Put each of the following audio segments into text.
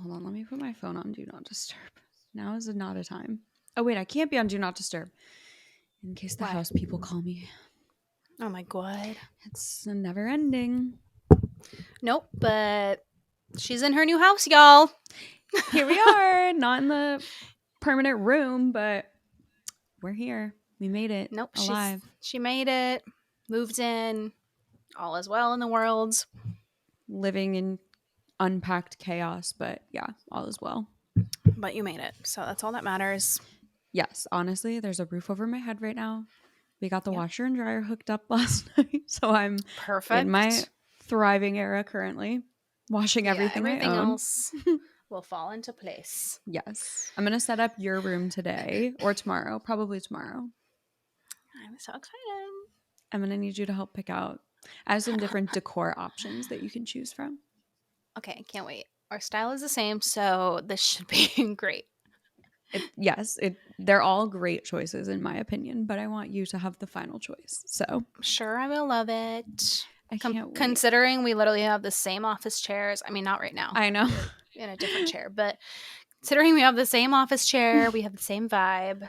Hold on. Let me put my phone on Do Not Disturb. Now is not a time. Oh, wait. I can't be on Do Not Disturb in case the house people call me. Oh, my God. It's never ending. Nope, but she's in her new house, y'all. Here we are. Not in the permanent room, but we're here. We made it. Nope, alive. she made it, moved in, all is well in the world. Living in unpacked chaos, but yeah, all is well. But you made it, so that's all that matters. Yes, honestly, there's a roof over my head right now. We got the washer and dryer hooked up last night, so I'm perfect in my thriving era currently, washing everything I own. Else will fall into place. Yes. I'm going to set up your room today or tomorrow, probably tomorrow. I'm so excited. I'm going to need you to help pick out. I have some different decor options that you can choose from. Okay, can't wait. Our style is the same, so this should be great. They're all great choices in my opinion, but I want you to have the final choice. So I'm sure I will love it. I can't wait. Considering we literally have the same office chairs. I mean, not right now. I know. We're in a different chair, but considering we have the same office chair, we have the same vibe.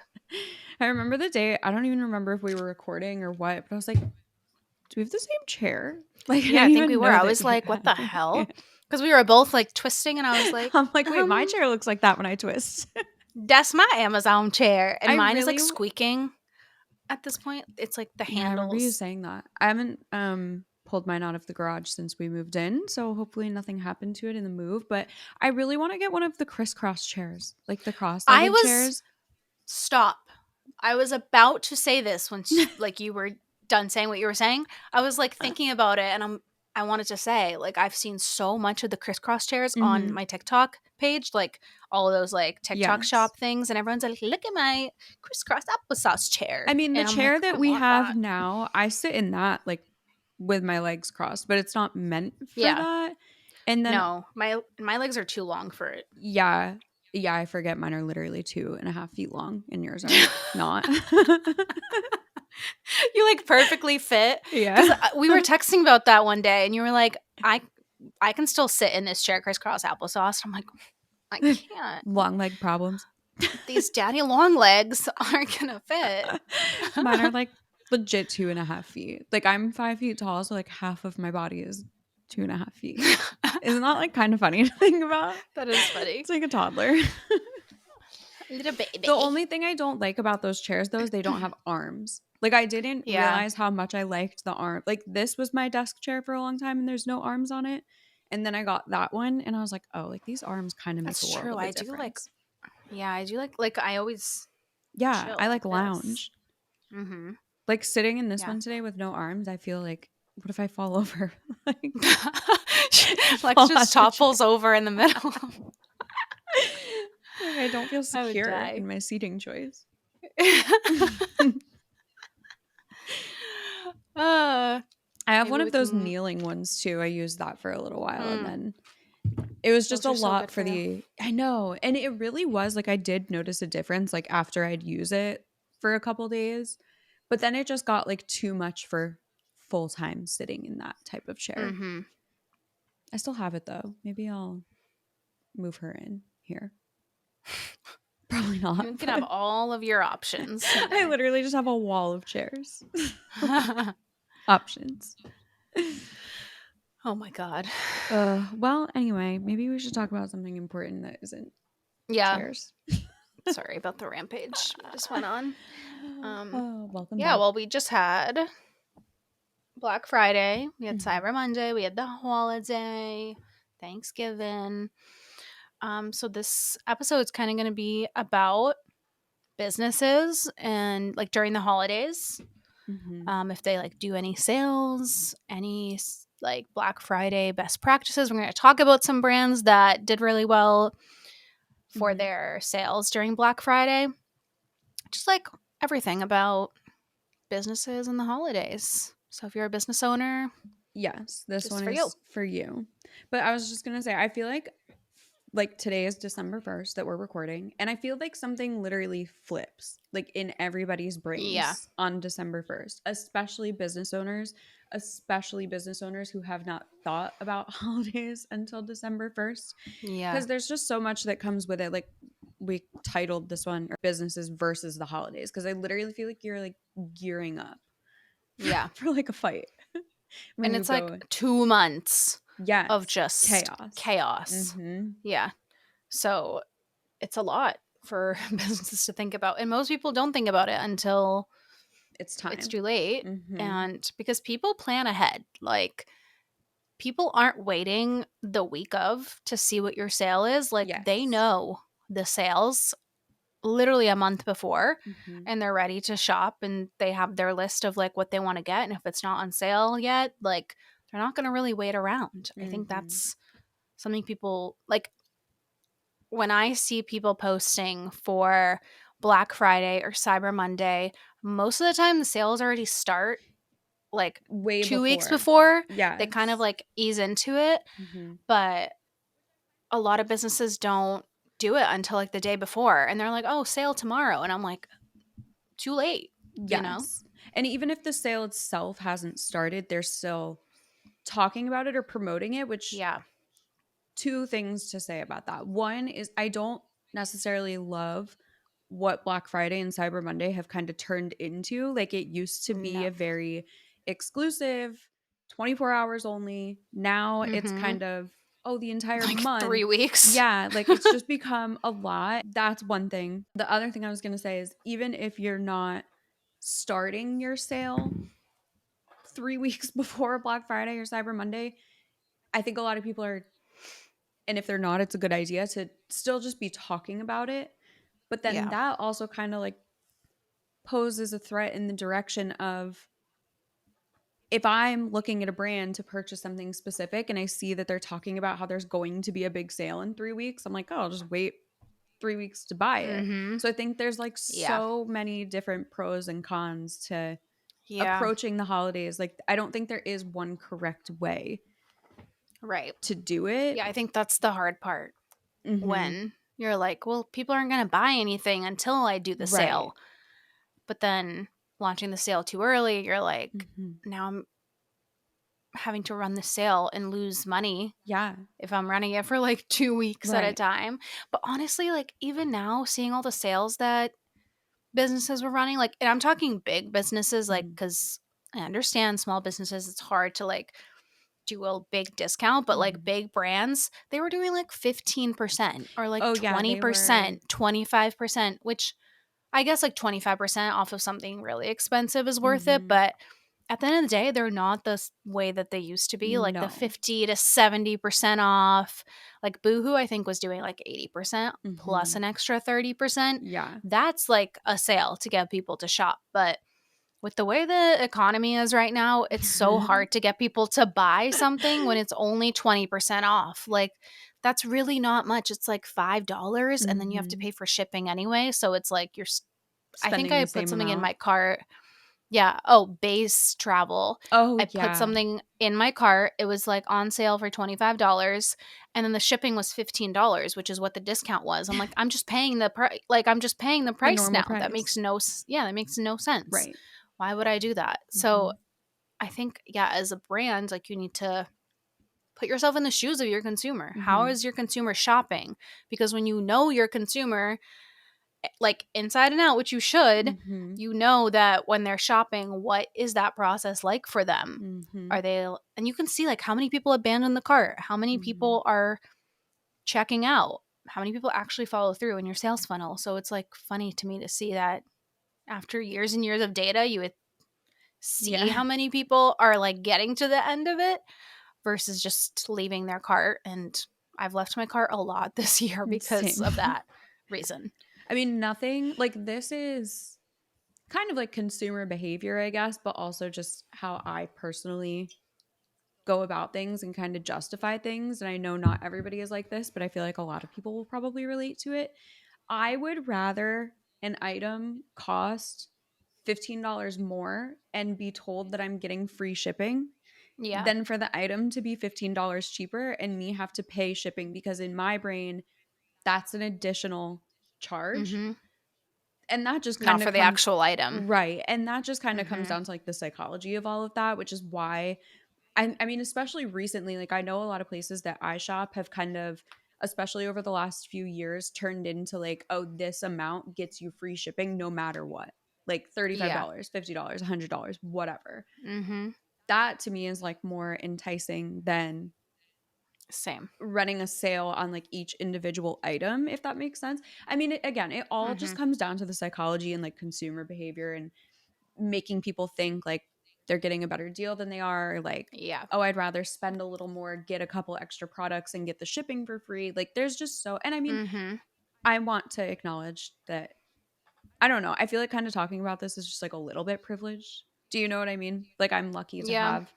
I remember the day, I don't even remember if we were recording or what, but I was like, do we have the same chair? Like, yeah, I think we were. I was like, what the hell? Because we were both like twisting, and I was like, I'm like, wait, my chair looks like that when I twist. That's my Amazon chair, and mine is really like squeaking. At this point, it's like the handles. I remember you saying that. I haven't pulled mine out of the garage since we moved in, so hopefully nothing happened to it in the move. But I really want to get one of the crisscross chairs, like the cross-legged chairs. Stop. I was about to say this when like you were done saying what you were saying. I was like thinking about it, and I wanted to say, like, I've seen so much of the crisscross chairs on my TikTok page, like all of those like TikTok shop things, and everyone's like, look at my crisscross applesauce chair. I mean, the chair that we have that. now, I sit in that like with my legs crossed, but it's not meant for that. And then no, my legs are too long for it. Yeah, I forget mine are literally 2.5 feet long, and yours are not. You like perfectly fit. Yeah, because we were texting about that one day, and you were like, I can still sit in this chair crisscross applesauce. I'm like, I can't. Long leg problems. These daddy long legs aren't gonna fit. Mine are like legit 2.5 feet. Like I'm 5 feet tall, so like half of my body is 2.5 feet. Isn't that like kind of funny to think about? That is funny. It's like a toddler. Little baby. The only thing I don't like about those chairs though is they don't have arms. Like I didn't realize how much I liked the arm. Like this was my desk chair for a long time and there's no arms on it. And then I got that one and I was like, oh, like these arms kind of make a world of a difference. I do like I always I like lounge. Mm-hmm. Like sitting in this one today with no arms, I feel like, what if I fall over? Like just topples over in the middle. Like I don't feel secure in my seating choice. I have one of those kneeling ones too. I used that for a little while and then it was just a lot for the I know. And it really was like I did notice a difference like after I'd use it for a couple days. But then it just got like too much for full time sitting in that type of chair. Mm-hmm. I still have it though. Maybe I'll move her in here. Probably not. You can have all of your options. I literally just have a wall of chairs. Options. Oh my god. Well, anyway, maybe we should talk about something important that isn't chairs. Sorry about the rampage we just went on. Welcome back. Well, we just had Black Friday. We had Cyber Monday. We had the holiday, Thanksgiving. So this episode is kind of going to be about businesses and like during the holidays. If they like do any sales, any like Black Friday best practices. We're going to talk about some brands that did really well for their sales during Black Friday. Just like everything about businesses and the holidays. So if you're a business owner, yes, this one is for you. But I was just going to say, I feel like today is December 1st that we're recording. And I feel like something literally flips like in everybody's brains on December 1st, especially business owners, especially business owners who have not thought about holidays until December 1st. Yeah. Because there's just so much that comes with it. Like we titled this one businesses versus the holidays. Because I literally feel like you're like gearing up Yeah. for like a fight when And you it's like go, 2 months of yes, just chaos. chaos. Mm-hmm. Yeah. So it's a lot for businesses to think about. And most people don't think about it until It's it's time. too late. Mm-hmm. And because people plan ahead, like people aren't waiting the week of to see what your sale is. Like they Yes. know the sales literally a month before Mm-hmm. and they're ready to shop and they have their list of like what they want to get. And if it's not on sale yet, like they're not going to really wait around. I think Mm-hmm. that's something people like when I see people posting for Black Friday or Cyber Monday, most of the time the sales already start like Way 2 weeks before. before. They kind of Yes. like ease into it, Mm-hmm. but a lot of businesses don't do it until like the day before and they're like, "Oh, sale tomorrow." And I'm like, "Too late." You know? Yes. And even if the sale itself hasn't started, they're still talking about it or promoting it, which Yeah. two things to say about that. One is I don't necessarily love what Black Friday and Cyber Monday have kind of turned into. Like it used to be No. a very exclusive 24 hours only. Now it's Mhm. kind of, oh, the entire Like month. 3 weeks. Yeah, like it's just become a lot. That's one thing. The other thing I was going to say is even if you're not starting your sale 3 weeks before Black Friday or Cyber Monday, I think a lot of people are, and if they're not, it's a good idea to still just be talking about it. But then Yeah. that also kind of like poses a threat in the direction of if I'm looking at a brand to purchase something specific and I see that they're talking about how there's going to be a big sale in 3 weeks, I'm like, oh, I'll just wait 3 weeks to buy it. Mhm. So I think there's like Yeah. so many different pros and cons to Yeah. approaching the holidays. Like, I don't think there is one correct way Right. to do it. Yeah, I think that's the hard part Mm-hmm. when you're like, well, people aren't going to buy anything until I do the Right. sale. But then launching the sale too early, you're like, Mm-hmm. now I'm having to run the sale and lose money Yeah. if I'm running it for like 2 weeks at a Right. time. But honestly, like even now, seeing all the sales that businesses were running, like, and I'm talking big businesses, like, Mm-hmm. because I understand small businesses, it's hard to like do a big discount, but like Mm-hmm. big brands, they were doing like 15% or like Oh, yeah. They were. 20%, 25%, which I guess like 25% off of something really expensive is worth it. Mm-hmm. But at the end of the day, they're not the way that they used to be, like the No. 50 to 70% off. Like Boohoo, I think, was doing like 80% plus Mm-hmm. an extra 30%. Yeah. That's like a sale to get people to shop. But with the way the economy is right now, it's so hard to get people to buy something when it's only 20% off. Like, that's really not much. It's like $5 and then you have to Mm-hmm. pay for shipping anyway. So it's like I think Spending I the put same something in amount. my cart. Yeah. Oh, base travel. Oh, I put yeah. something in my cart. It was like on sale for $25 and then the shipping was $15, which is what the discount was. I'm like, I'm just paying the price. Like I'm just paying the The price normal now. price. Yeah, that makes no sense. Right. Why would I do that? So Mm-hmm. I think, yeah, as a brand, like you need to put yourself in the shoes of your consumer. How Mm-hmm. is your consumer shopping? Because when you know your consumer, like inside and out, which you should, Mm-hmm. you know that when they're shopping, what is that process like for them? Mm-hmm. Are they, and you can see like how many people abandon the cart, how many Mm-hmm. people are checking out, how many people actually follow through in your sales funnel. So it's like funny to me to see that after years and years of data, you would see Yeah. how many people are like getting to the end of it versus just leaving their cart. And I've left my cart a lot this year because Same. of that reason. I mean, nothing like this is kind of like consumer behavior, I guess, but also just how I personally go about things and kind of justify things. And I know not everybody is like this, but I feel like a lot of people will probably relate to it. I would rather an item cost $15 more and be told that I'm getting free shipping Yeah. than for the item to be $15 cheaper and me have to pay shipping because in my brain, that's an additional charge. Mm-hmm. And that just Not kind of for the comes actual item. right, and that just kind of comes Mhm. down to, like, the psychology of all of that, which is why I mean, especially recently, like, I know a lot of places that I shop have kind of, especially over the last few years, turned into, like, "Oh, this amount gets you free shipping no matter what." Like, Yeah. $35, $50, $100, whatever. Mhm. That to me is, like, more enticing than Same. running a sale on, like, each individual item, if that makes sense. I mean, again, it all just Mhm. comes down to the psychology and, like, consumer behavior and making people think, like, they're getting a better deal than they are, like, Yeah. "Oh, I'd rather spend a little more, get a couple extra products, and get the shipping for free." Like, there's just so and I mean, Mhm. I want to acknowledge that I don't know, I feel like kinda talking about this is just, like, a little bit privileged. Do you know what I mean? Like, I'm lucky to Yeah. have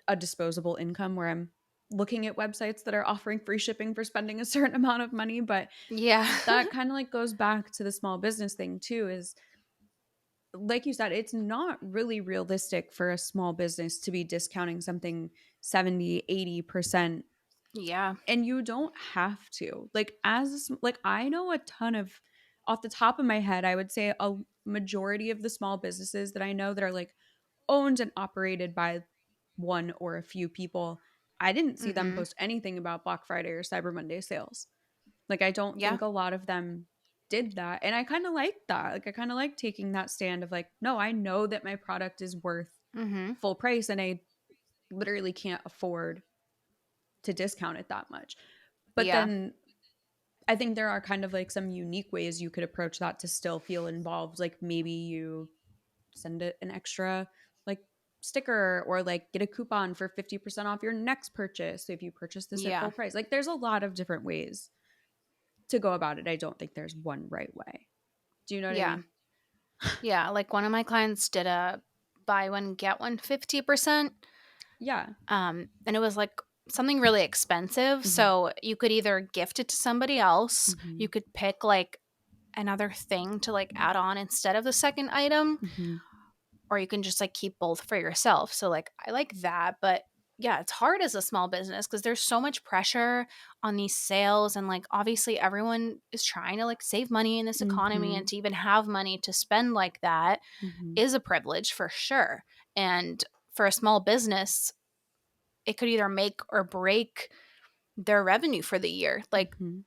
a disposable income where I'm looking at websites that are offering free shipping for spending a certain amount of money, but Yeah. that kinda, like, goes back to the small business thing too is, like you said, it's not really realistic for a small business to be discounting something 70, 80%, Yeah. and you don't have to. Like, like, I know a ton of off the top of my head, I would say a majority of the small businesses that I know that are, like, owned and operated by one or a few people, I didn't see them Mhm. post anything about Black Friday or Cyber Monday sales. Like, I don't Yeah. think a lot of them did that, and I kinda like that. Like, I kinda like taking that stand of, like, "No, I know that my product is worth Mhm. full price, and I literally can't afford to discount it that much." But Yeah. then I think there are kind of, like, some unique ways you could approach that to still feel involved. Like, maybe you send it an extra, like, sticker or, like, get a coupon for 50% off your next purchase if you purchase this at Yeah. full price. Like, there's a lot of different ways to go about it. I don't think there's one right way. Do you know what I Yeah. mean? Yeah. Like one of my clients did a buy one get one 50%. Yeah. And it was like something really expensive. Mhm. So you could either gift it to somebody else, you Mhm. could pick like another thing to like add on instead of the second item, Mhm. or you can just like keep both for yourself. So like I like that, but yeah, it's hard as a small business because there's so much pressure on these sales, and like obviously everyone is trying to like save money in this economy, and Mhm. to even have money to spend like that Mhm. is a privilege for sure. And for a small business, it could either make or break their revenue for the year. Like Mhm.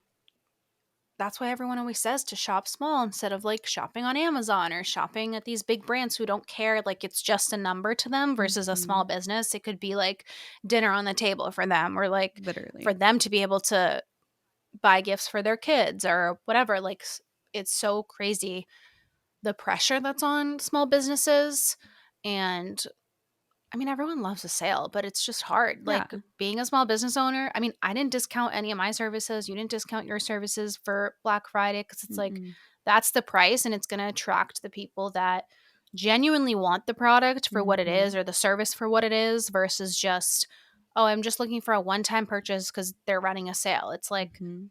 that's why everyone always says to shop small instead of like shopping on Amazon or shopping at these big brands who don't care. Like it's just a number to them versus a small Mhm. business. It could be like dinner on the table for them, or like for Literally. them to be able to buy gifts for their kids or whatever. Like it's so crazy the pressure that's on small businesses. And I mean, everyone loves a sale, but it's just hard. Yeah. Like being a small business owner, I mean, I didn't discount any of my services. You didn't discount your services for Black Friday because it's like Mm-mm. that's the price, and it's going to attract the people that genuinely want the product for what it is Mhm. or the service for what it is versus just, oh, I'm just looking for a one time purchase because they're running a sale. It's like, Mhm.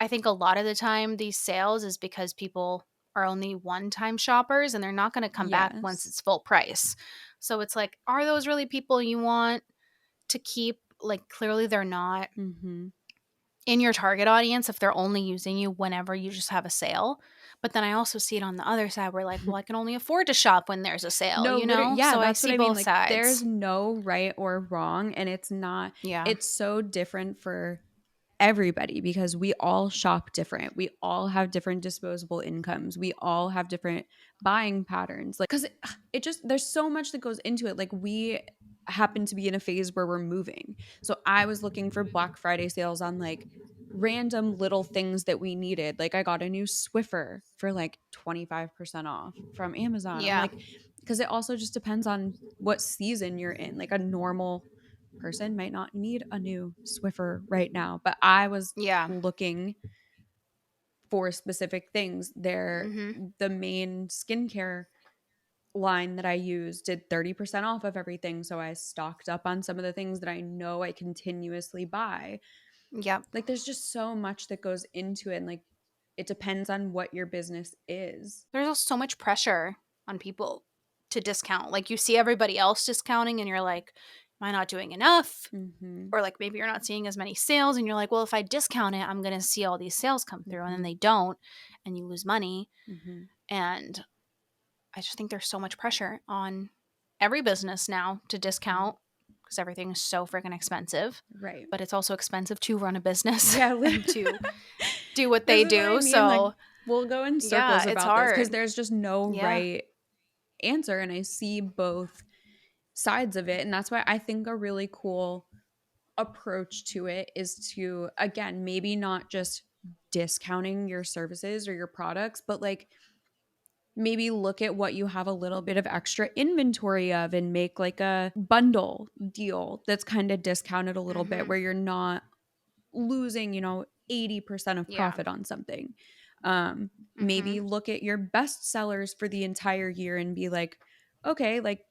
I think a lot of the time these sales is because people are only one-time shoppers and they're not going to come back once Yes. it's full price. So it's like, are those really people you want to keep? Like clearly they're not Mhm. in your target audience if they're only using you whenever you just have a sale. But then I also see it on the other side where like, well, I can only afford to shop when there's a sale, No, you literally, know? yeah, So I that's what see I mean. both Like, there's sides. no right or wrong, and Yeah. it's so different for everybody because we all shop different. We all have different disposable incomes. We all have different buying patterns. Like, because it just, there's so much that goes into it. Like, we happen to be in a phase where we're moving. So I was looking for Black Friday sales on like random little things that we needed. Like, I got a new Swiffer for like 25% off from Amazon. I'm Yeah. like, because it also just depends on what season you're in. Like, a normal person might not need a new Swiffer right now, but I was Yeah. looking for specific things. Mhm. The main skincare line that I use did 30% off of everything. So I stocked up on some of the things that I know I continuously buy. Yep. Like, there's just so much that goes into it. And like, it depends on what your business is. There's also so much pressure on people to discount. Like you see everybody else discounting and you're like, am I not doing enough? Mm-hmm. Or like maybe you're not seeing as many sales and you're like, well, if I discount it, I'm going to see all these sales come through, and then Mm-hmm. they don't, and you lose money. Mm-hmm. And I just think there's so much pressure on every business now to discount because everything is so freaking expensive. Right. But it's also expensive to run a business Yeah, and to do what this they is what I do. mean. Like, So, we'll go in yeah, circles it's about this because hard. there's just no Yeah. right answer. And I see both sides of it. And that's why I think a really cool approach to it is to, again, maybe not just discounting your services or your products, but like maybe look at what you have a little bit of extra inventory of and make like a bundle deal that's kind of discounted a little bit Mhm. where you're not losing, 80% of Yeah. profit on something. Maybe Mhm. look at your best sellers for the entire year and be like, okay, like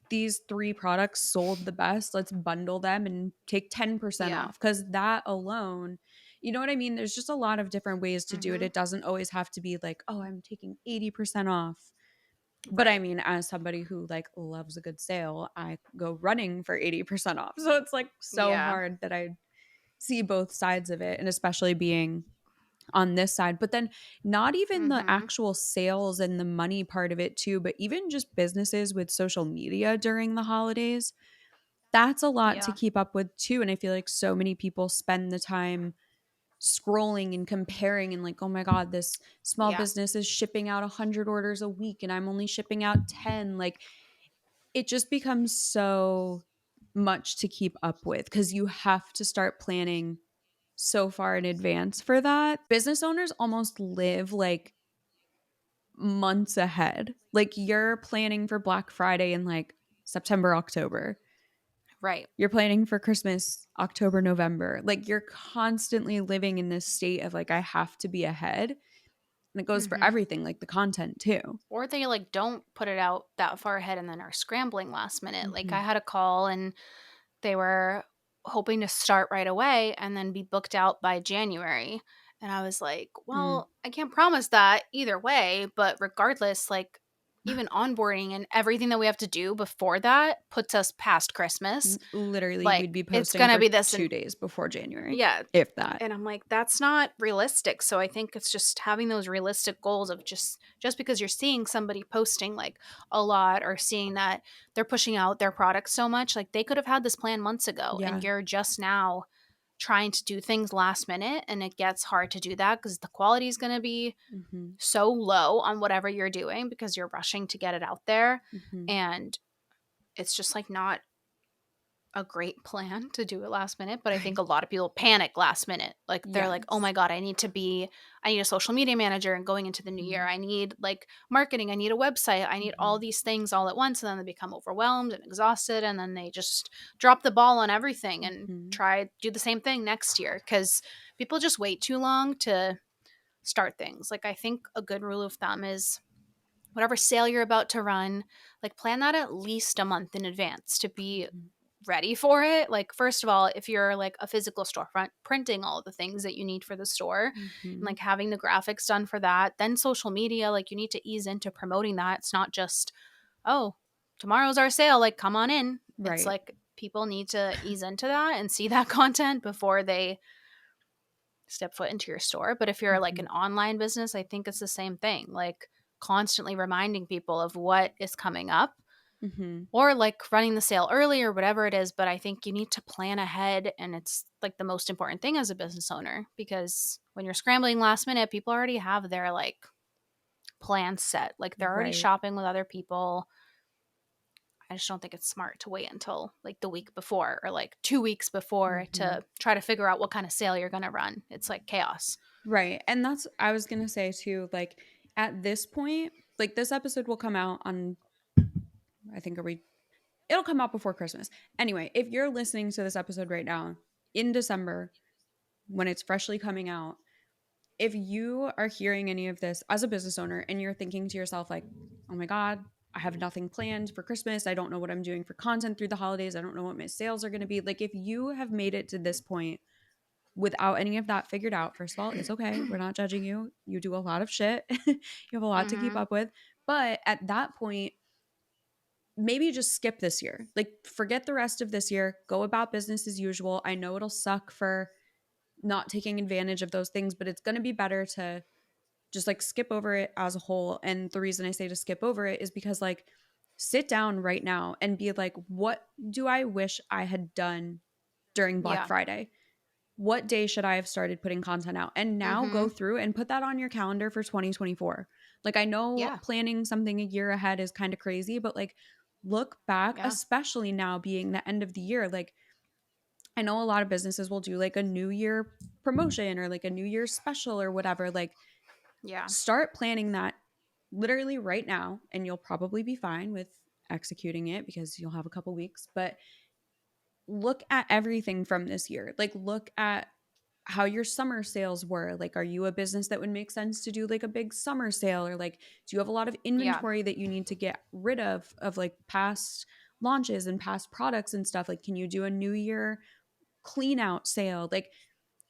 these three products sold the best. Let's bundle them and take 10% Yeah. off. Cause that alone, you know what I mean? There's just a lot of different ways to do it. Mhm. It doesn't always have to be like, oh, I'm taking 80% off. But I Right. mean, as somebody who like loves a good sale, I go running for 80% off. So it's like so Yeah. hard that I see both sides of it, and especially being on this side. But then not even the Mhm. actual sales and the money part of it too, but even just businesses with social media during the holidays. That's a lot to Yeah. keep up with too. And I feel like so many people spend the time scrolling and comparing and like, oh my God, this small Yeah. business is shipping out 100 orders a week and I'm only shipping out 10. Like, it just becomes so much to keep up with because you have to start planning so far in advance for that. Business owners almost live like months ahead. Like, you're planning for Black Friday in like September, October. Right. You're planning for Christmas, October, November. Like, you're constantly living in this state of like, I have to be ahead. And it goes for Mhm. everything, like the content too. Or they like don't put it out that far ahead and then are scrambling last minute. Like Mm-hmm. I had a call and they were hoping to start right away and then be booked out by January. And I was like, Mm. well, I can't promise that either way, but regardless, like even onboarding and everything that we have to do before that puts us past Christmas. Literally, we'd Like be it's posting going to for be this 2 days before January, yeah. if that. And I'm like, that's not realistic. So I think it's just having those realistic goals of just because you're seeing somebody posting like a lot or seeing that they're pushing out their products so much, like they could have had this plan months ago and Yeah. you're just now trying to do things last minute and it gets hard to do that because the quality is going to be Mm-hmm. so low on whatever you're doing because you're rushing to get it out there Mm-hmm. and it's just like not a great plan to do it last minute, but I think Right. a lot of people panic last minute. Like they're like, "Oh Yes. my god, I need a social media manager and going into the new year. Mm-hmm. I need like marketing, I need a website, I need all Mm-hmm. these things all at once." And then they become overwhelmed and exhausted and then they just drop the ball on everything and Mm-hmm. try do the same thing next year cuz people just wait too long to start things. Like I think a good rule of thumb is whatever sale you're about to run, like plan that at least a month in advance to be ready for it. Like, first of all, if you're like a physical storefront, printing all the things that you need for the store and Mm-hmm. like having the graphics done for that. Then social media, like you need to ease into promoting that. It's not just, oh, tomorrow's our sale, like come on in. It's Right. like people need to ease into that and see that content before they step foot into your store. But if you're like Mm-hmm. an online business, I think it's the same thing. Like constantly reminding people of what is coming up Mm-hmm. or like running the sale early or whatever it is, but I think you need to plan ahead and it's like the most important thing as a business owner because when you're scrambling last minute, people already have their like plans set. Like they're already Right. shopping with other people. I just don't think it's smart to wait until like the week before or like 2 weeks before Mm-hmm. to try to figure out what kind of sale you're going to run. It's like chaos. Right. And that's, I was going to say too, like at this point, like this episode will come out on, I think, it'll come out before Christmas. Anyway, if you're listening to this episode right now in December, when it's freshly coming out, if you are hearing any of this as a business owner and you're thinking to yourself, like, oh my God, I have nothing planned for Christmas. I don't know what I'm doing for content through the holidays. I don't know what my sales are going to be. Like, if you have made it to this point without any of that figured out, first of all, it's okay. We're not judging you. You do a lot of shit, you have a lot to keep Mhm. up with. But at that point, maybe just skip this year. Like, forget the rest of this year. Go about business as usual. I know it'll suck for not taking advantage of those things, but it's going to be better to just like skip over it as a whole. And the reason I say to skip over it is because like sit down right now and be like, what do I wish I had done during Black Yeah. Friday? What day should I have started putting content out? And now go Mhm. through and put that on your calendar for 2024. Like, I know Yeah. planning something a year ahead is kind of crazy, but like, look back, Yeah. especially now being the end of the year. Like, I know a lot of businesses will do like a new year promotion or like a new year special or whatever. Like, Yeah. start planning that literally right now, and you'll probably be fine with executing it because you'll have a couple weeks. But look at everything from this year. Like, look at how your summer sales were. Like, are you a business that would make sense to do like a big summer sale? Or like, do you have a lot of Yeah. inventory that you need to get rid of like past launches and past products and stuff? Like, can you do a new year clean out sale? Like,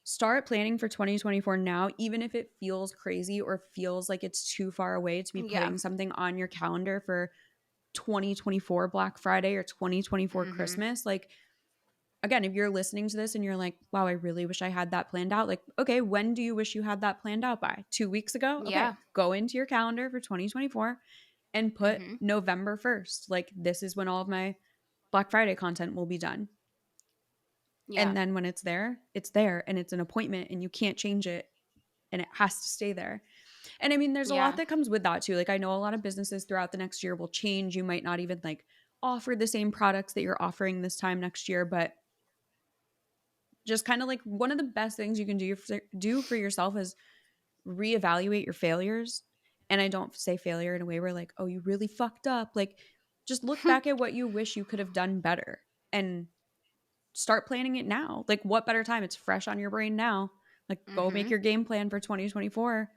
start planning for 2024 now, even if it feels crazy or feels like it's too far away to be Yeah. putting something on your calendar for 2024 Black Friday or 2024 Mhm. Christmas. Like, again, if you're listening to this and you're like, wow, I really wish I had that planned out. Like, okay, when do you wish you had that planned out by? 2 weeks ago? Okay, Yeah. go into your calendar for 2024 and put Mhm. November 1st. Like, this is when all of my Black Friday content will be done. And Yeah. then when it's there and it's an appointment and you can't change it and it has to stay there. And I mean, there's a lot Yeah. that comes with that too. Like, I know a lot of businesses throughout the next year will change. You might not even like offer the same products that you're offering this time next year, but just kind of like one of the best things you can do for yourself is reevaluate your failures. And I don't say failure in a way where like, oh, you really fucked up. Like, just look back at what you wish you could have done better and start planning it now. Like, what better time? It's fresh on your brain now. Like, go make Mhm. your game plan for 2024.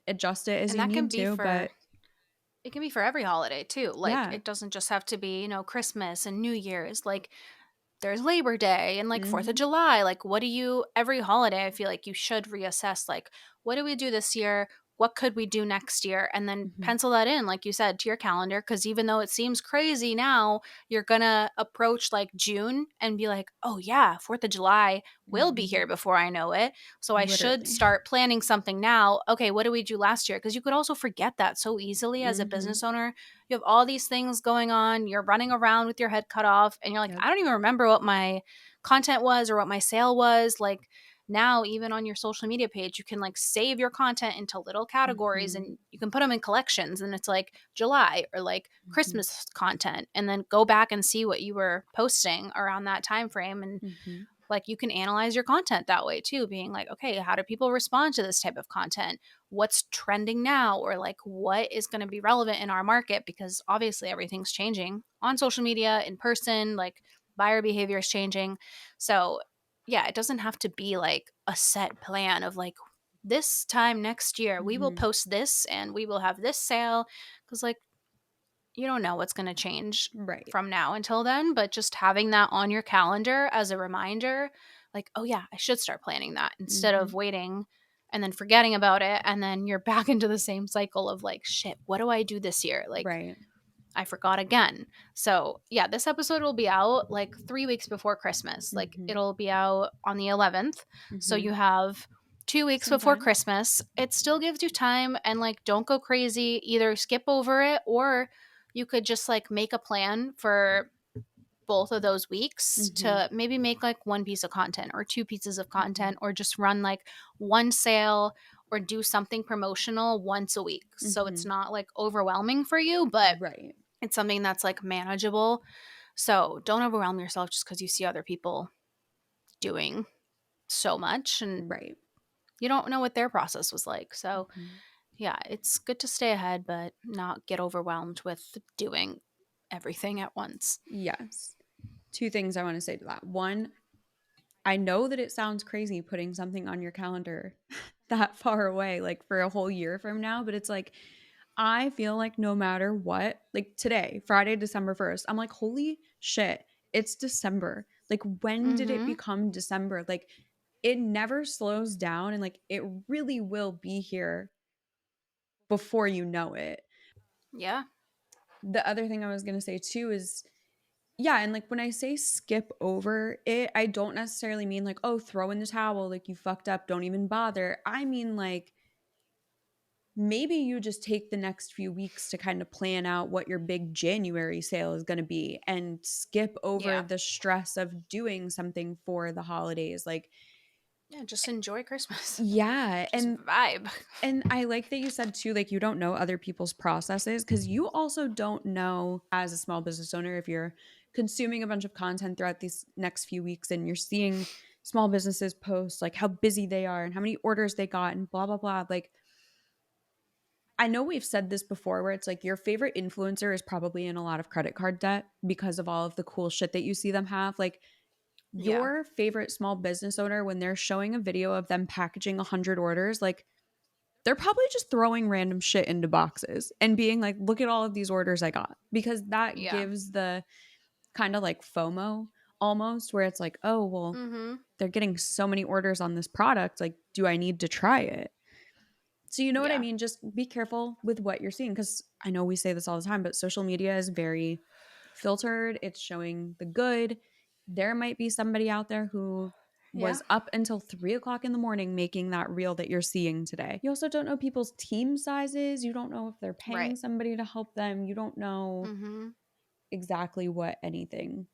Adjust it as And you that can need be to, for but it can be for every holiday too. Like yeah. it doesn't just have to be, Christmas and New Year's. Like there's Labor Day and like 4th of Mhm. July. Like, what do you, every holiday, I feel like you should reassess, like, what do we do this year? What could we do next year? And then Mhm. pencil that in, like you said, to your calendar. Cause even though it seems crazy now, you're going to approach like June and be like, oh, yeah, 4th of July will be Mhm. here before I know it. So I should Literally. start planning something now. Okay, what did we do last year? Cause you could also forget that so easily as a Mhm. business owner. You have all these things going on. You're running around with your head cut off and you're like, Yep. I don't even remember what my content was or what my sale was. Like now, even on your social media page, you can like save your content into little categories Mhm. and you can put them in collections, and it's like July or like Mhm. Christmas content, and then go back and see what you were posting around that time frame. And Mhm. like you can analyze your content that way too, being like, okay, how do people respond to this type of content? What's trending now? Or like what is going to be relevant in our market? Because obviously everything's changing on social media, in person, like buyer behavior is changing. So yeah, it doesn't have to be like a set plan of like this time next year we will Mhm. post this and we will have this sale. Because like you don't know what's going to change Right. from now until then, but just having that on your calendar as a reminder, like, oh yeah, I should start planning that instead of Mhm. waiting and then forgetting about it. And then you're back into the same cycle of like, shit, what do I do this year? Like, Right. I forgot again. So, yeah, this episode will be out like 3 weeks before Christmas. Like, Mhm. it'll be out on the 11th. So, Mhm. you have 2 weeks before Sometime. Christmas. It still gives you time and like, don't go crazy. Either skip over it or you could just like make a plan for both of those weeks Mhm. to maybe make like one piece of content or two pieces of Mhm. content or just run like one sale or do something promotional once a week. So it's Mhm. not like overwhelming for you, but Right. it's something that's like manageable. So don't overwhelm yourself just because you see other people doing so much and Right. you don't know what their process was like. So Mhm. yeah, it's good to stay ahead, but not get overwhelmed with doing everything at once. Yes. Two things I want to say to that. One, I know that it sounds crazy putting something on your calendar that far away, like for a whole year from now, but it's like, I feel like no matter what, like today, Friday, December 1st, I'm like, holy shit, it's December. Like, when did it Mm-hmm. become December? Like, it never slows down and like it really will be here before you know it. Yeah. The other thing I was going to say too is, yeah, and like when I say skip over it, I don't necessarily mean like, oh, throw in the towel, like you fucked up, don't even bother. I mean like maybe you just take the next few weeks to kind of plan out what your big January sale is going to be and skip over Yeah. the stress of doing something for the holidays. Like, Yeah, just enjoy Christmas. yeah. Just vibe. And I like that you said too, like, you don't know other people's processes because you also don't know as a small business owner if you're consuming a bunch of content throughout these next few weeks and you're seeing small businesses post like how busy they are and how many orders they got and blah, blah, blah. Like, I know we've said this before where it's like your favorite influencer is probably in a lot of credit card debt because of all of the cool shit that you see them have. Like, Yeah. your favorite small business owner, when they're showing a video of them packaging 100 orders, like, they're probably just throwing random shit into boxes and being like, look at all of these orders I got. Because that Yeah. gives the kind of like FOMO almost, where it's like, oh, well, Mhm. they're getting so many orders on this product. Like, do I need to try it? So, you know what I Yeah. mean? Just be careful with what you're seeing. Cause I know we say this all the time, but social media is very filtered. It's showing the good. There might be somebody out there who Yeah. was up until 3 o'clock in the morning making that reel that you're seeing today. You also don't know people's team sizes. You don't know if they're Right. paying somebody to help them. You don't know Mhm. exactly what anything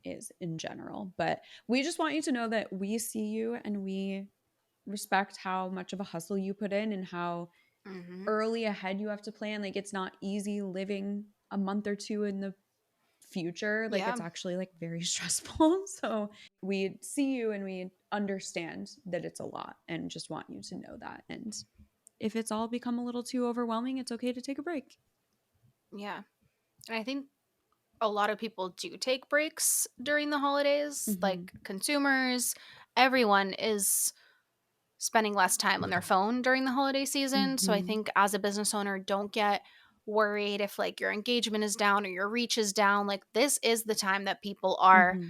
is in general. But we just want you to know that we see you and we respect how much of a hustle you put in and how Mhm. early ahead you have to plan. Like, it's not easy living a month or two in the future. Like, Yeah. it's actually like very stressful. So we see you and we understand that it's a lot and just want you to know that. And if it's all become a little too overwhelming, it's okay to take a break. Yeah. And I think a lot of people do take breaks during the holidays, Mm-hmm. like consumers, everyone is spending less time on their phone during the holiday season. So I Mm-hmm. think as a business owner, don't get worried if like your engagement is down or your reach is down. Like this is the time that people are Mm-hmm.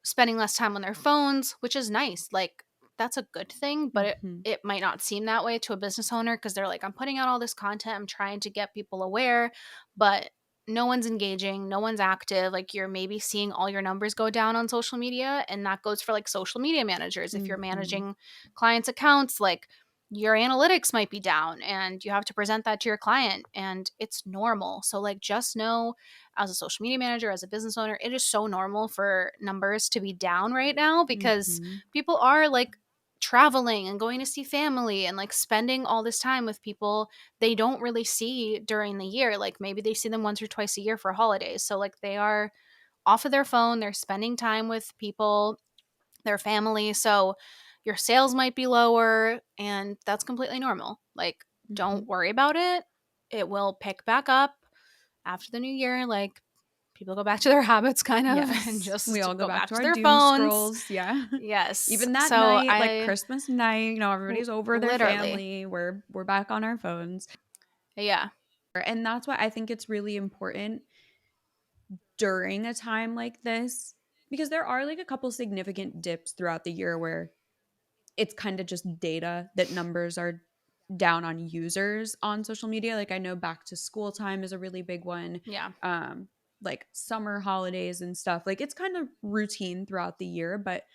spending less time on their phones, which is nice. Like that's a good thing, but Mm-hmm. it might not seem that way to a business owner because they're like, I'm putting out all this content, I'm trying to get people aware, but no one's engaging, no one's active. Like you're maybe seeing all your numbers go down on social media. And that goes for like social media managers. If you're Mm-hmm. managing clients' accounts, like your analytics might be down and you have to present that to your client and it's normal. So like just know as a social media manager, as a business owner, it is so normal for numbers to be down right now because Mm-hmm. people are like traveling and going to see family and like spending all this time with people they don't really see during the year. Like maybe they see them once or twice a year for holidays. So like they are off of their phone, they're spending time with people, their family. So your sales might be lower and that's completely normal. Like Mm-hmm. don't worry about it. It will pick back up after the new year. Like people go back to their habits kind of and Yes. We just all go go back back to to our their doom phones. scrolls. Yeah. Yes. Even that So night, like I Christmas night, everybody's over their literally, family. We're back on our phones. yeah, And that's why I think it's really important during a time like this, because there are like a couple significant dips throughout the year where it's kind of just data that numbers are down on users on social media. Like, I know back to school time is a really big one. yeah, Um, like summer holidays and stuff. Like, it's kind of routine throughout the year, but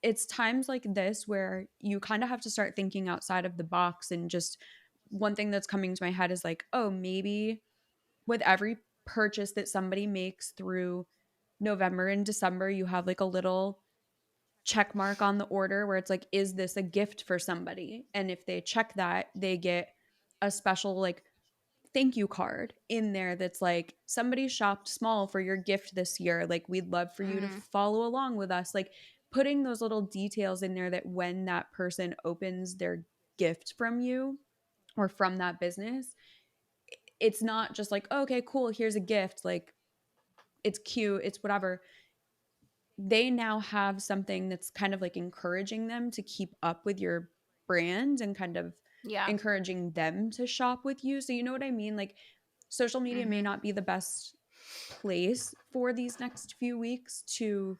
it's times like this where you kind of have to start thinking outside of the box. And just one thing that's coming to my head is like, oh, maybe with every purchase that somebody makes through November and December, you have like a little check mark on the order where it's like, is this a gift for somebody? And if they check that, they get a special like thank you card in there that's like, somebody shopped small for your gift this year. Like, we'd love for you to mm, follow along with us. Like, putting those little details in there that when that person opens their gift from you or from that business, it's not just like, oh, okay, cool, here's a gift. Like, it's cute, it's whatever. They now have something that's kind of like encouraging them to keep up with your brand and kind of yeah, encouraging them to shop with you. So, you know what I mean? Like, social media may hmm not be the best place for these next few weeks to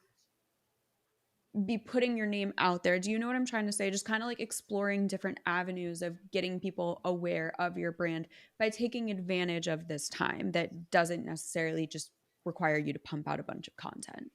be putting your name out there. Do you know what I'm trying to say? Just kind of like exploring different avenues of getting people aware of your brand by taking advantage of this time that doesn't necessarily just require you to pump out a bunch of content.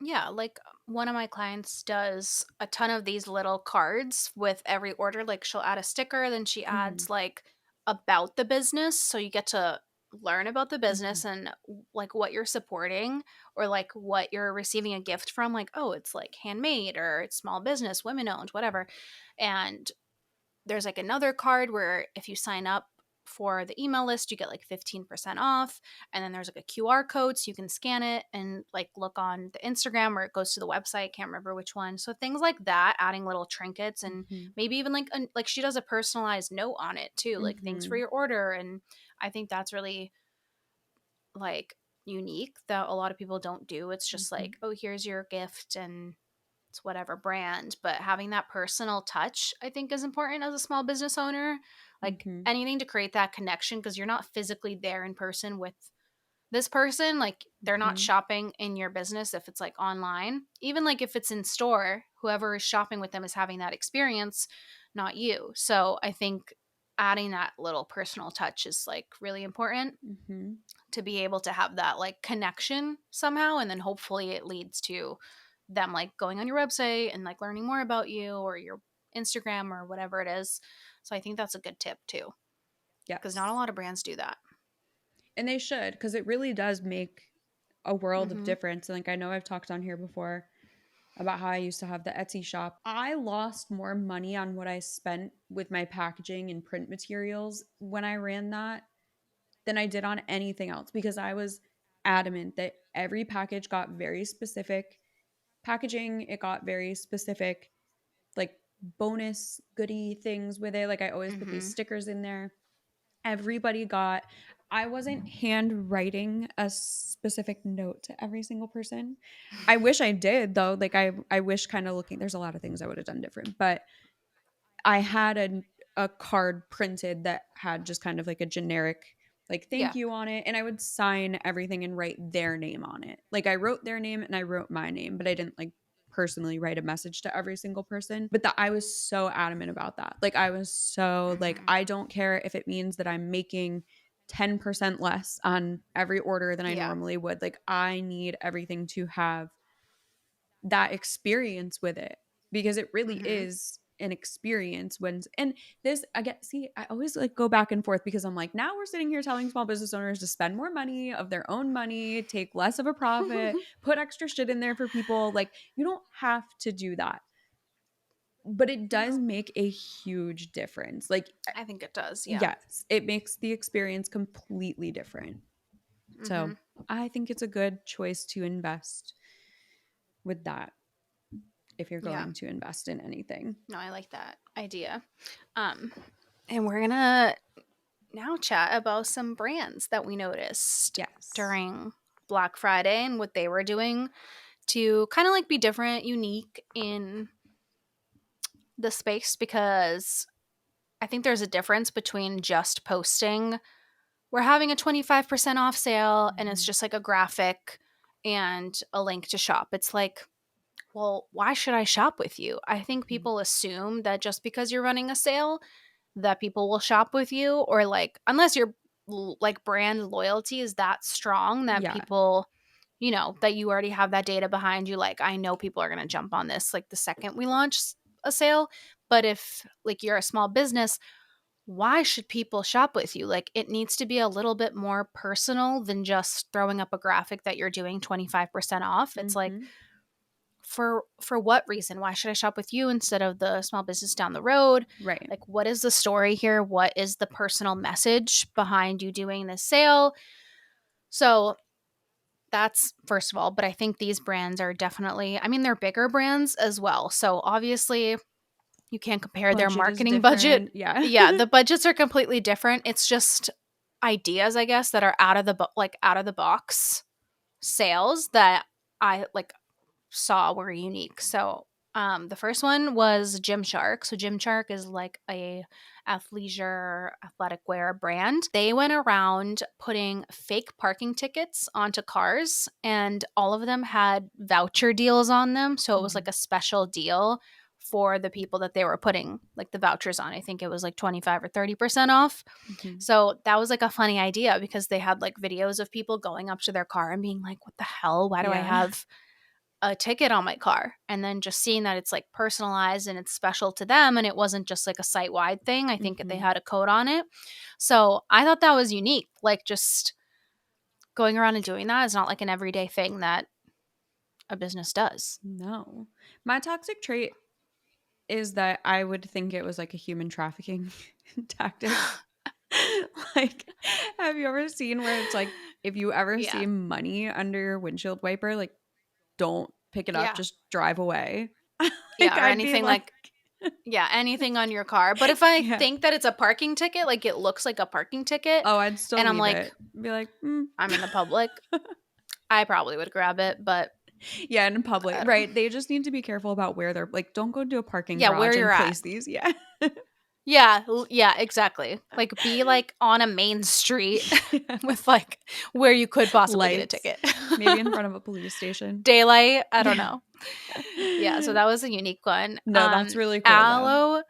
Yeah, like one of my clients does a ton of these little cards with every order. Like she'll add a sticker, then she Mhm. adds like about the business. So you get to learn about the Mhm. business and like what you're supporting or like what you're receiving a gift from. Like, oh, it's like handmade or it's small business, women owned, whatever. And there's like another card where if you sign up for the email list, you get like 15% off. And then there's like a QR code so you can scan it and like look on the Instagram or it goes to the website. Can't remember which one. So things like that, adding little trinkets and Mhm. maybe even like she does a personalized note on it too, like thanks for Mhm. your order. And I think that's really like unique that a lot of people don't do. It's just Mhm. like, oh, here's your gift and it's whatever brand, but having that personal touch I think is important as a small business owner. Like Mhm. anything to create that connection because you're not physically there in person with this person. Like they're not Mhm. shopping in your business if it's like online. Even like if it's in store, whoever is shopping with them is having that experience, not you. So I think adding that little personal touch is like really important Mhm. to be able to have that like connection somehow, and then hopefully it leads to them like going on your website and like learning more about you or your Instagram or whatever it is. So I think that's a good tip too, because not a Yes. lot of brands do that. And they should, because it really does make a world of Mm-hmm. difference. And like I know I've talked on here before about how I used to have the Etsy shop. I lost more money on what I spent with my packaging and print materials when I ran that than I did on anything else because I was adamant that every package got very specific packaging. It got very specific, like bonus goodie things with it. Like I always put these Mm-hmm. stickers in there. Everybody got, I wasn't handwriting a specific note to every single person. I wish I did though. Like I wish kind of looking, there's a lot of things I would have done different, but I had a card printed that had just kind of like a generic like thank Yeah. you on it, and I would sign everything and write their name on it. Like I wrote their name and I wrote my name, but I didn't like personally write a message to every single person. But that I was so adamant about that. Like I was so like Mm-hmm. I don't care if it means that I'm making 10% less on every order than I Yeah. normally would. Like I need everything to have that experience with it because it really Mm-hmm. is an experience when and this I get see I always like go back and forth because I'm like now we're sitting here telling small business owners to spend more money of their own money, take less of a profit, put extra shit in there for people. Like you don't have to do that, but it does No, make a huge difference. Like I think it does. Yeah. yes, it makes the experience completely different. Mm-hmm. So I think it's a good choice to invest with that if you're Yeah. going to invest in anything. No, I like that idea. Um, and we're gonna now chat about some brands that we noticed Yes. during Black Friday and what they were doing to kind of like be different, unique in the space because I think there's a difference between just posting, we're having a 25% off sale, and it's Mhm. just like a graphic and a link to shop. It's like, well, why should I shop with you? I think Mhm. people assume that just because you're running a sale, that people will shop with you, or like, unless your like brand loyalty is that strong that Yeah. people, you know, that you already have that data behind you, like I know people are going to jump on this like the second we launch a sale. But if like you're a small business, why should people shop with you? Like it needs to be a little bit more personal than just throwing up a graphic that you're doing 25% off. It's like, Mhm. for what reason? Why should I shop with you instead of the small business down the road? Right. Like what is the story here? What is the personal message behind you doing this sale? So that's first of all, but I think these brands are definitely, I mean, they're bigger brands as well. So obviously you can't compare their Budget is marketing budget. different. Yeah. Yeah, the budgets are completely different. It's just ideas, I guess, that are out of the like out of the box sales that I like saw were unique. So the first one was Gymshark. So Gymshark is like a athleisure athletic wear brand. They went around putting fake parking tickets onto cars, and all of them had voucher deals on them. So it was like Mhm. a special deal for the people that they were putting like the vouchers on. I think it was like 25 or 30% off. Mhm. So that was like a funny idea because they had like videos of people going up to their car and being like, what the hell? Why do I Yeah. have a ticket on my car, and then just seeing that it's like personalized and it's special to them and it wasn't just like a site-wide thing. I think they Mhm. had a code on it. So I thought that was unique. Like just going around and doing that is not like an everyday thing that a business does. No. My toxic trait is that I would think it was like a human trafficking tactic. Like, have you ever seen where it's like, if you ever Yeah. see money under your windshield wiper, like, don't pick it up, Yeah. just drive away? Like, Yeah, or I'd be anything like, like yeah, anything on your car. But if I yeah. think that it's a parking ticket, like it looks like a parking ticket, Oh, I'd still and I'm leave like, it. Be like, mm. I'm in the public, I probably would grab it, but Yeah, in public. I don't. Right. They just need to be careful about where they're like, don't go to a parking Yeah, where garage you're and at. place these. Yeah. Yeah, yeah, exactly. Like be like on a main street Yeah. with like where you could possibly get a Lights. ticket. Maybe in front of a police station. Daylight, I don't Yeah. know. Yeah, so that was a unique one. No, that's really cool though.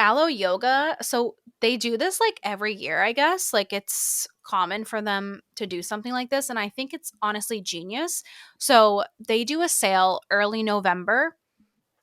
Aloe yoga. So they do this like every year, I guess. Like it's common for them to do something like this. And I think it's honestly genius. So they do a sale early November.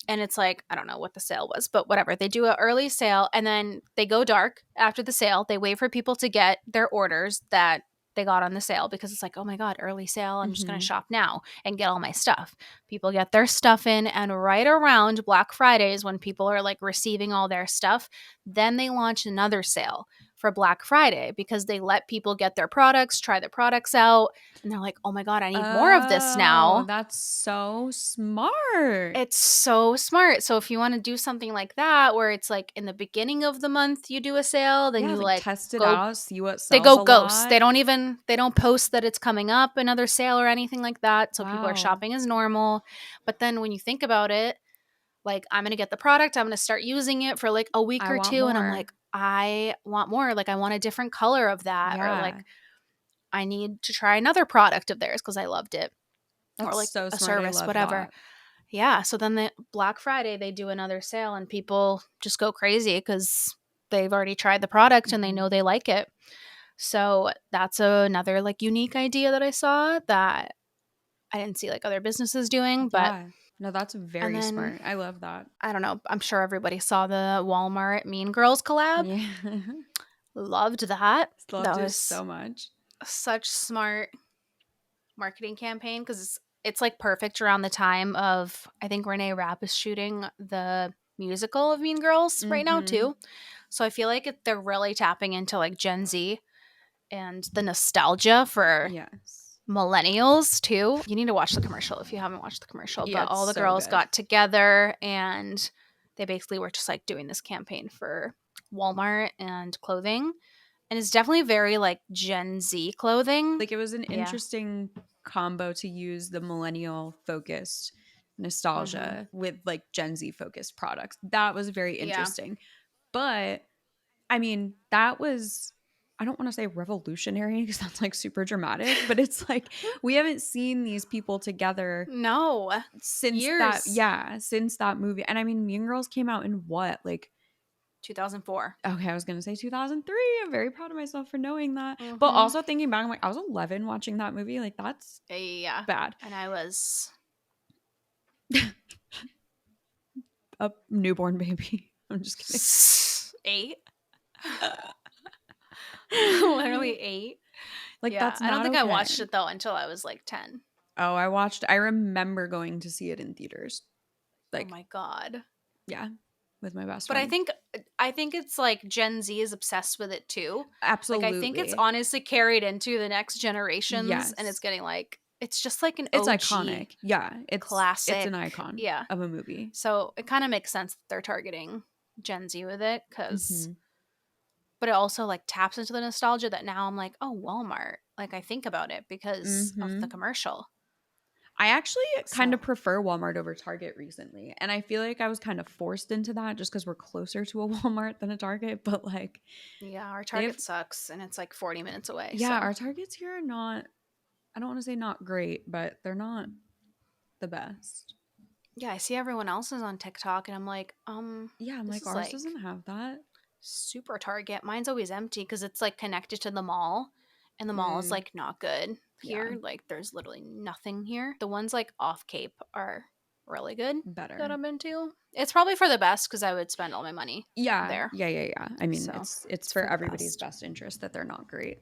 And it's like, I don't know what the sale was, but whatever. They do an early sale and then they go dark after the sale. They wait for people to get their orders that they got on the sale because it's like, oh my God, early sale. I'm just going to Hmm. shop now and get all my stuff. People get their stuff in. And right around Black Fridays, when people are like receiving all their stuff, then they launch another sale for Black Friday because they let people get their products, try the products out. And they're like, oh my God, I need more of this Oh, now. that's so smart. It's so smart. So if you want to do something like that where it's like in the beginning of the month you do a sale, then Yeah, you like like test it go out, see what they sells go a ghost. lot. They don't post that it's coming up another sale or anything like that. So people are Wow. shopping as normal. But then when you think about it, like I'm going to get the product, I'm going to start using it for like a week I or want two and I'm more. like I want more. Like I want a different color of that or Yeah. like I need to try another product of theirs cuz I loved it or That's like so a smart. I service love whatever. that. Yeah, so then the Black Friday, they do another sale and people just go crazy because they've already tried the product and they Hmm. know they like it. So that's another like unique idea that I saw that I didn't see like other businesses doing. But Yeah. No, that's and very then smart. I love that. I don't know, I'm sure everybody saw the Walmart Mean Girls collab. Yeah. Loved that. That Loved it was so much. such smart marketing campaign because it's like perfect around the time of I think Renee Rapp is shooting the musical of Mean Girls right now Hmm. too. So I feel like they're really tapping into like Gen Z and the nostalgia for Yes. millennials too. You need to watch the commercial if you haven't watched the commercial. Yeah, But it's all the so girls good. got together and they basically were just like doing this campaign for Walmart and clothing. And it's definitely very like Gen Z clothing. Like, it was an Yeah. interesting combo to use the millennial focused Hmm. nostalgia with like Gen Z focused products. That was very Yeah. interesting. But I mean, that was, I don't want to say revolutionary because that's like super dramatic, but it's like we haven't seen these people together No. since that, Years. yeah, since that movie. And I mean, Mean Girls came out in what? Like, 2004. okay, I was going to say 2003. I'm very proud of myself for knowing that. But Mhm. also thinking back, I'm like, I was 11 watching that movie. Like, that's Yeah. bad. And I was A newborn baby. I'm just kidding. 8. Literally 8. Like, Yeah. that's I don't not think I okay. watched it though until I was like 10. Oh, I remember going to see it in theaters. Oh Like, my god. yeah, with my best But friend. I think it's like Gen Z is obsessed with it too. Like I think it's Absolutely. honestly carried into the next generations and it's Yes. getting like it's just like an It's OG iconic. Yeah, it's an classic. icon Yeah. of a movie. So it kind of makes sense that they're targeting Gen Z with it cuz Mhm. but it also like taps into the nostalgia that now I'm like, oh, Walmart. Like I think about it because of the Mhm. commercial. I actually kind So of prefer Walmart over Target recently, and I feel like I was kind of forced into that just cuz we're closer to a Walmart than a Target, but like yeah, our they have, Target sucks and it's like 40 minutes away. yeah, So our Targets here are not, I don't want to say not great, but they're not the best. yeah, I see everyone else is on TikTok and I'm like, Yeah, I'm this like is ours like doesn't have that. super Target. Mine's always empty because it's like connected to the mall and the mall is Mm. like not good. Yeah. Here, like, there's literally nothing here. The ones like off Cape are really good that Better. I've been to. It's probably for the best because I would spend all my money Yeah. there. Yeah. Yeah. Yeah. I mean, So it's it's for for the everybody's best. best interest that they're not great.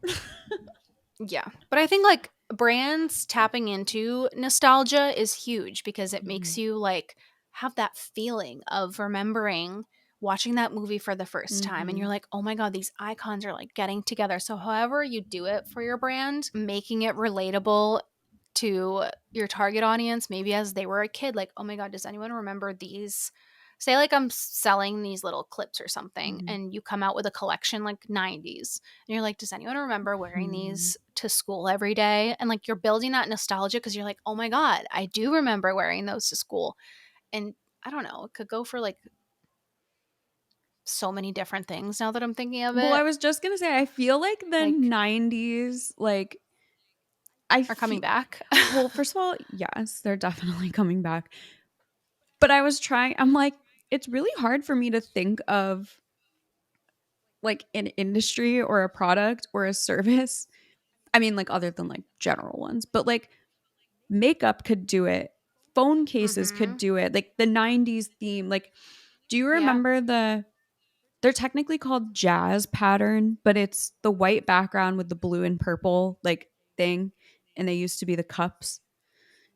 Yeah. But I think like brands tapping into nostalgia is huge because it makes Mhm. you like have that feeling of remembering watching that movie for the first time and you're Mhm. like, "Oh my god, these icons are like getting together." So however you do it for your brand, making it relatable to your target audience, maybe as they were a kid, like, "Oh my god, does anyone remember these?" Say like I'm selling these little clips or something Mhm. and you come out with a collection like 90s and you're like, does anyone remember wearing Mhm. these to school every day? And like you're building that nostalgia because you're like, oh my God, I do remember wearing those to school. And I don't know, it could go for like so many different things now that I'm thinking of Well, I it. was just gonna say, I feel like the Like, 90s, like, I are coming feel, back. well, first of all, yes, they're definitely coming back. But I was trying, I'm like, it's really hard for me to think of like an industry or a product or a service. I mean, like, other than like general ones, but like makeup could do it, phone cases could Mm-hmm. do it, like the 90s theme. Like, do you Yeah. remember they're technically called jazz pattern, but it's the white background with the blue and purple like thing, and they used to be the cups.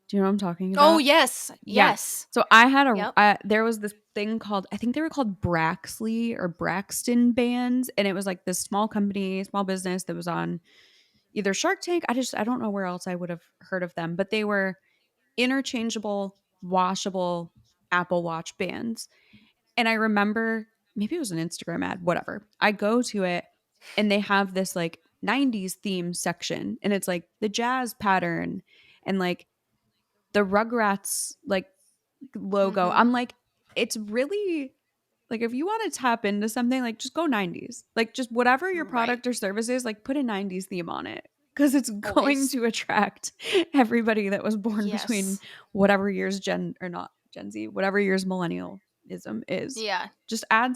Do you know what I'm talking Oh, about? yes. Yeah. Yes. So I had Yep. there was this thing called, I think they were called Braxley or Braxton bands, and it was like this small company, small business that was on either Shark Tank. I don't know where else I would have heard of them, but they were interchangeable, washable Apple Watch bands. And I remember, maybe it was an Instagram ad, whatever. I go to it and they have this like 90s theme section, and it's like the jazz pattern and like the Rugrats like logo. Mm-hmm. I'm like, it's really like, if you want to tap into something, like just go 90s. Like, just whatever your Right. product or service is, like put a 90s theme on it, because it's going Always. to attract everybody that was born between Yes. whatever years Gen, or not Gen Z, whatever years millennialism is. Yeah. Just And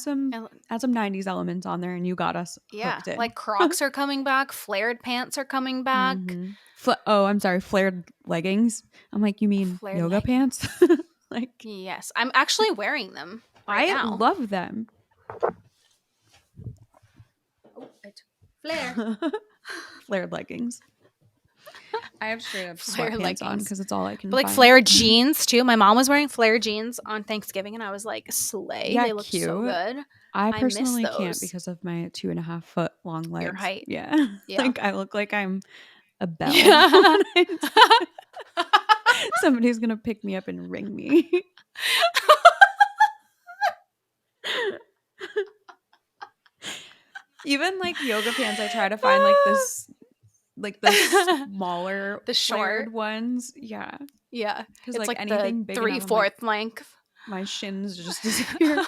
add some 90s elements on there and you got us yeah, hooked in. like Crocs are coming back, flared pants are coming back. Mm-hmm. Oh, I'm sorry, flared leggings. I'm like, you mean Flared yoga pants? leggings. Like, Yes, I'm actually wearing them right I now. love them. Oh, it flare. Flared leggings. I have straight up Flare sweatpants on leggings. because it's all I can But like find. flare jeans too. My mom was wearing flare jeans on Thanksgiving and I was like, slay. Yeah, They looked so cute. good. I I miss personally can't those. because of my 2.5 foot long Your legs. height. Yeah. Yeah. Like, I look like I'm a bell. Yeah. Somebody's going to pick me up and ring me. Even like yoga pants, I try to find like the smaller The short. flared ones. Yeah. Yeah. Because It's like like the anything big enough, I'm like, 3/4 length. my shins just disappear.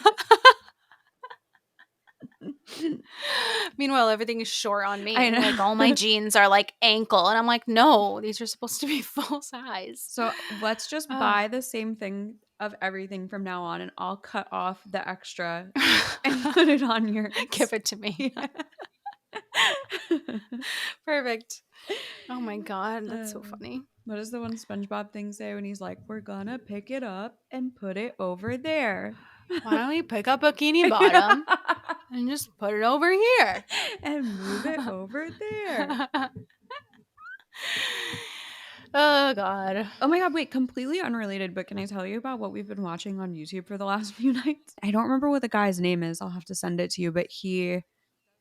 Meanwhile, everything is short on I me. Like all my know. jeans are like ankle, and I'm like, no, these are supposed to be full size. So let's just buy the same thing of everything from now on, and I'll cut off the extra and put it on yours. Give it to me. Yeah. Perfect. Oh my god, that's so Uh, funny. what does the one SpongeBob thing say when he's like, "We're gonna pick it up and put it over there"? Why don't we pick up Bikini Bottom and just put it over here? And move it over there. Oh god. Oh my god, wait, completely unrelated, but can I tell you about what we've been watching on YouTube for the last few nights? I don't remember what the guy's name is. I'll have to send it to you, but he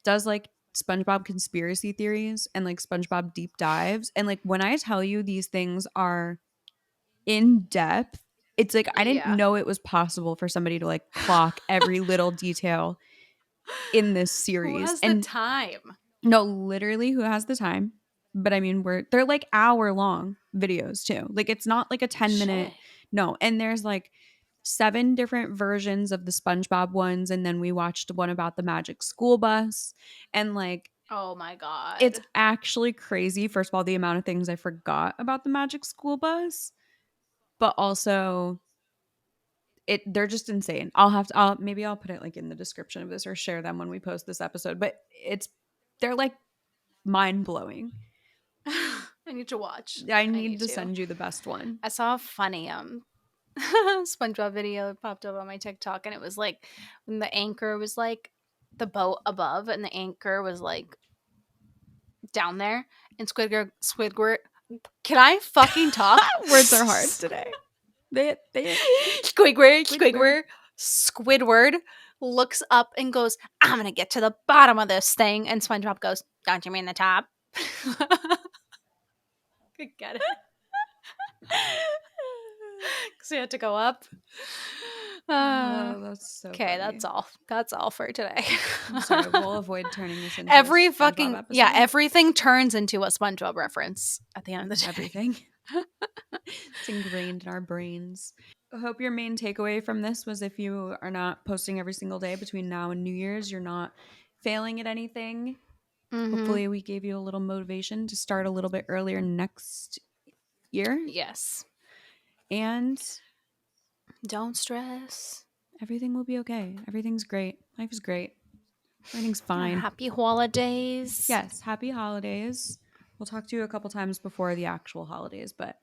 does like SpongeBob conspiracy theories and like SpongeBob deep dives. And like, when I tell you these things are in depth, it's like I didn't Yeah. know it was possible for somebody to like clock every little detail in this Who series. has the And time? no, literally, who has the time? But I mean, they're like hour-long videos too. Like, it's not like a 10-minute. Shit. No, and there's like 7 different versions of the SpongeBob ones, and then we watched one about the Magic School Bus, and like, Oh my it's god. actually crazy. First of all, the amount of things I forgot about the Magic School Bus, but also they're just insane. Maybe I'll put it like in the description of this or share them when we post this episode, but they're like mind-blowing. I need to watch. I I need need to to. send you the best one. I saw a funny SpongeBob video popped up on my TikTok, and it was like when the anchor was like the boat above, and the anchor was like down there, and Squidward. Can I fucking talk? Words are hard today. They Squidward. Squidward looks up and goes, "I'm gonna get to the bottom of this thing," and SpongeBob goes, "Don't you mean the top?" Could get it because we had to go up. Oh, that's so Okay, funny. that's all for today. I'm sorry, we'll avoid turning this into a SpongeBob episode. Everything turns into a SpongeBob reference at the end of the day. Everything. It's ingrained in our brains. I hope your main takeaway from this was if you are not posting every single day between now and New Year's, you're not failing at anything. Mm-hmm. Hopefully we gave you a little motivation to start a little bit earlier next year. Yes. And don't stress. Everything will be okay. Everything's great. Life is great. Everything's fine. Happy holidays. Yes, happy holidays. We'll talk to you a couple times before the actual holidays, but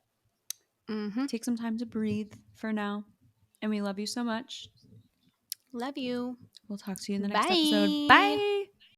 take some time to breathe for now. And we love you so much. Love you. We'll talk to you in the next episode. Bye.